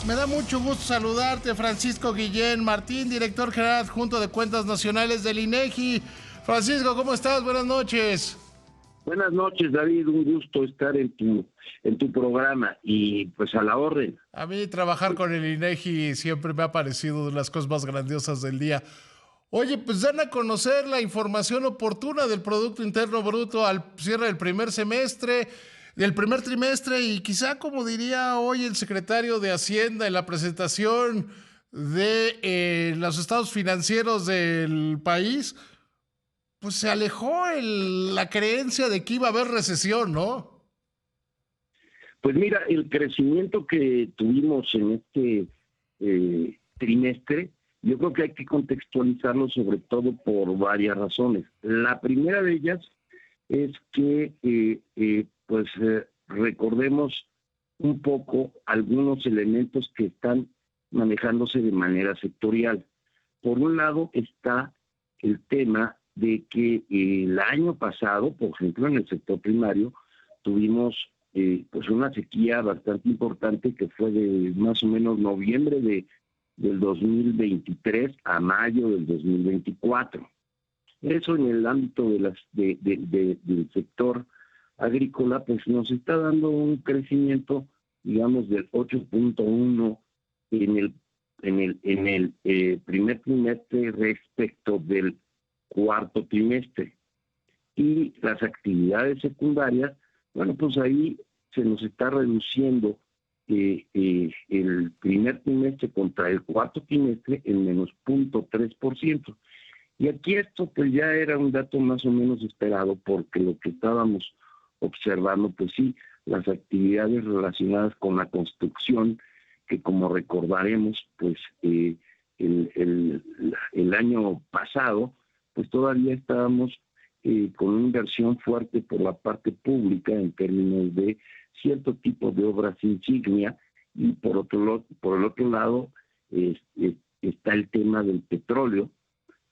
Me da mucho gusto saludarte, Francisco Guillén Martín, director general adjunto de Cuentas Nacionales del INEGI. Francisco, ¿cómo estás? Buenas noches. Buenas noches, David. Un gusto estar en tu programa y pues a la orden. A mí trabajar con el INEGI siempre me ha parecido de las cosas más grandiosas del día. Oye, pues dan a conocer la información oportuna del Producto Interno Bruto al cierre del primer semestre, del primer trimestre, y quizá, como diría hoy el secretario de Hacienda en la presentación de los estados financieros del país, pues se alejó la creencia de que iba a haber recesión, ¿no? Pues mira, el crecimiento que tuvimos en este trimestre, yo creo que hay que contextualizarlo sobre todo por varias razones. La primera de ellas es que recordemos un poco algunos elementos que están manejándose de manera sectorial. Por un lado está el tema de que el año pasado, por ejemplo, en el sector primario, tuvimos pues una sequía bastante importante que fue de más o menos noviembre del 2023 a mayo del 2024. Eso en el ámbito del sector agrícola, pues nos está dando un crecimiento, digamos, del 8.1 en el primer trimestre respecto del cuarto trimestre. Y las actividades secundarias, bueno, pues ahí se nos está reduciendo el primer trimestre contra el cuarto trimestre en menos 0.3%. Y aquí esto pues ya era un dato más o menos esperado, porque lo que estábamos observando, pues sí, las actividades relacionadas con la construcción, que como recordaremos, pues el año pasado, pues todavía estábamos con una inversión fuerte por la parte pública en términos de cierto tipo de obras insignia, y por el otro lado está el tema del petróleo,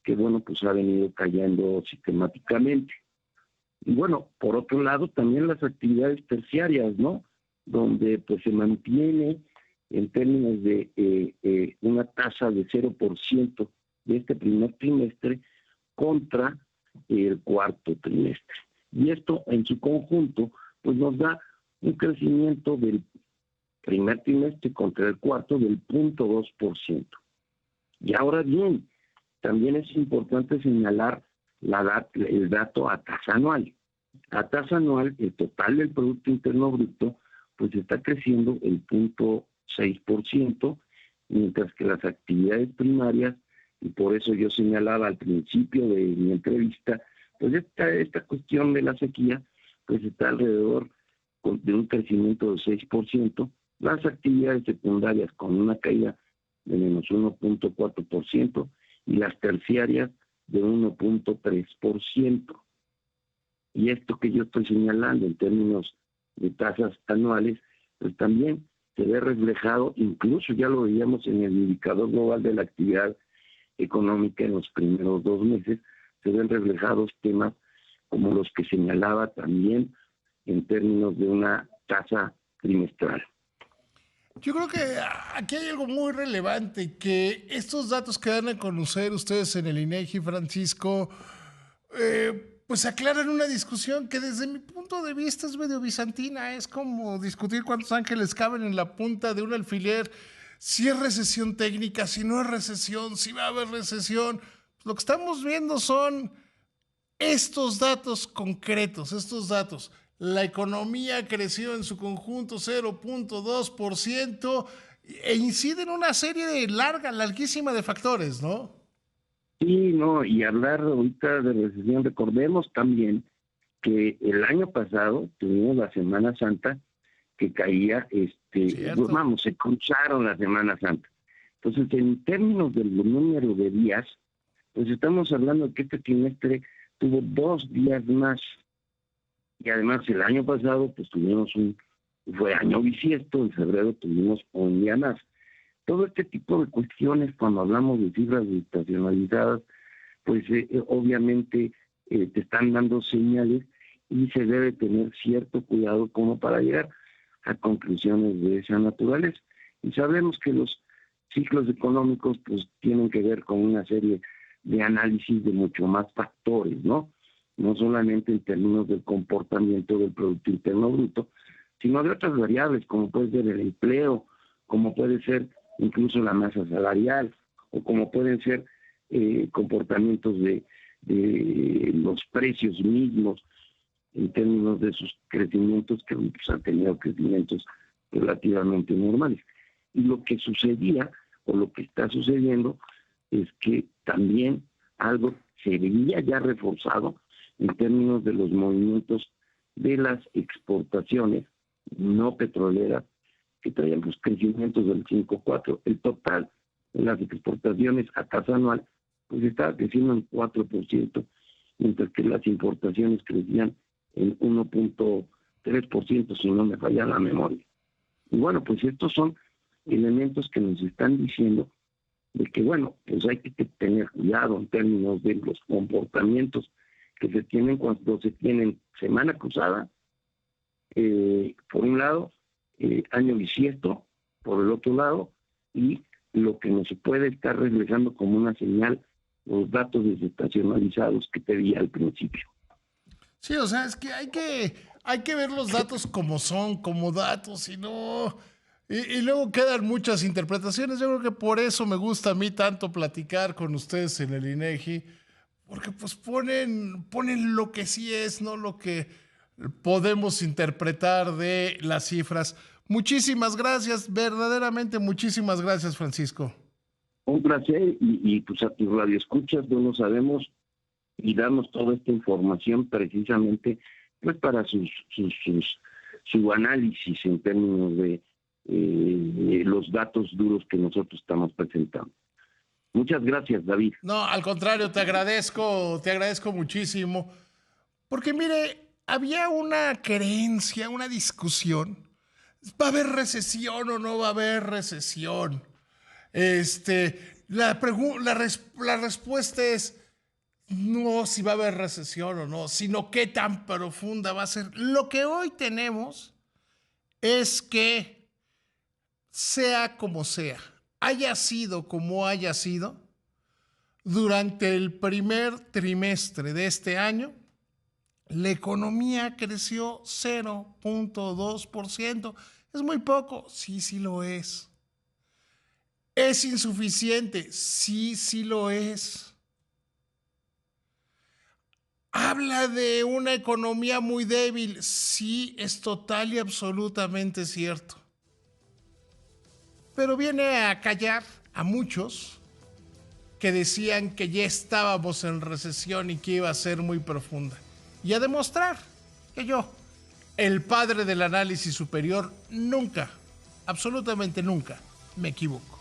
que bueno, pues ha venido cayendo sistemáticamente. Y bueno, por otro lado también las actividades terciarias, ¿no? Donde pues se mantiene en términos de una tasa de 0% de este primer trimestre contra el cuarto trimestre. Y esto en su conjunto pues nos da un crecimiento del primer trimestre contra el cuarto del 0.2%. Y ahora bien, también es importante señalar el dato a tasa anual. A tasa anual, el total del Producto Interno Bruto pues está creciendo el 0.6%, mientras que las actividades primarias, y por eso yo señalaba al principio de mi entrevista, pues esta cuestión de la sequía pues está alrededor de un crecimiento del 6%, las actividades secundarias con una caída de menos 1.4%, y las terciarias de 1.3%. Y esto que yo estoy señalando en términos de tasas anuales, pues también se ve reflejado, incluso ya lo veíamos en el indicador global de la actividad económica en los primeros 2 meses, se ven reflejados temas como los que señalaba también en términos de una tasa trimestral. Yo creo que aquí hay algo muy relevante, que estos datos que dan a conocer ustedes en el INEGI, Francisco, pues aclaran una discusión que desde mi punto de vista es medio bizantina. Es como discutir cuántos ángeles caben en la punta de un alfiler, si es recesión técnica, si no es recesión, si va a haber recesión. Lo que estamos viendo son estos datos concretos, estos datos. La economía creció en su conjunto 0.2% e incide en una serie de larguísima de factores, ¿no? Sí, no, y hablar ahorita de recesión, recordemos también que el año pasado tuvimos la Semana Santa que caía, Cierto. vamos, se cruzaron la Semana Santa. Entonces, en términos del número de días, pues estamos hablando de que este trimestre tuvo 2 días más. Y además el año pasado pues fue año bisiesto, en febrero tuvimos un día más. Todo este tipo de cuestiones, cuando hablamos de cifras estacionalizadas, pues obviamente te están dando señales, y se debe tener cierto cuidado como para llegar a conclusiones de esa naturaleza. Y sabemos que los ciclos económicos pues tienen que ver con una serie de análisis de mucho más factores, ¿no? No solamente en términos del comportamiento del Producto Interno Bruto, sino de otras variables, como puede ser el empleo, como puede ser incluso la masa salarial, o como pueden ser comportamientos de los precios mismos en términos de sus crecimientos, que pues, han tenido crecimientos relativamente normales. Y lo que sucedía, o lo que está sucediendo, es que también algo se veía ya reforzado en términos de los movimientos de las exportaciones no petroleras, que traían los crecimientos del 5,4. El total de las exportaciones a tasa anual pues estaba creciendo en 4%, mientras que las importaciones crecían en 1,3%, si no me falla la memoria. Y bueno, pues estos son elementos que nos están diciendo de que, bueno, pues hay que tener cuidado en términos de los comportamientos que se tienen cuando se tienen semana cruzada, por un lado, año bisiesto, por el otro lado, y lo que nos puede estar reflejando como una señal, los datos desestacionalizados que te di al principio. Sí, o sea, es que hay que ver los datos como son, como datos, y no... Y luego quedan muchas interpretaciones. Yo creo que por eso me gusta a mí tanto platicar con ustedes en el INEGI, porque pues ponen lo que sí es, no lo que podemos interpretar de las cifras. Muchísimas gracias, verdaderamente muchísimas gracias, Francisco. Un placer, y pues a tus radioescuchas no lo sabemos y damos toda esta información precisamente pues para su análisis en términos de los datos duros que nosotros estamos presentando. Muchas gracias, David. No, al contrario, te agradezco muchísimo, porque mire, había una creencia, una discusión. ¿Va a haber recesión o no va a haber recesión? La respuesta es no si va a haber recesión o no, sino qué tan profunda va a ser. Lo que hoy tenemos es que sea como sea, haya sido como haya sido, durante el primer trimestre de este año, la economía creció 0,2%. ¿Es muy poco? Sí, sí lo es. ¿Es insuficiente? Sí, sí lo es. ¿Habla de una economía muy débil? Sí, es total y absolutamente cierto. Pero viene a callar a muchos que decían que ya estábamos en recesión y que iba a ser muy profunda. Y a demostrar que yo, el padre del análisis superior, nunca, absolutamente nunca, me equivoco.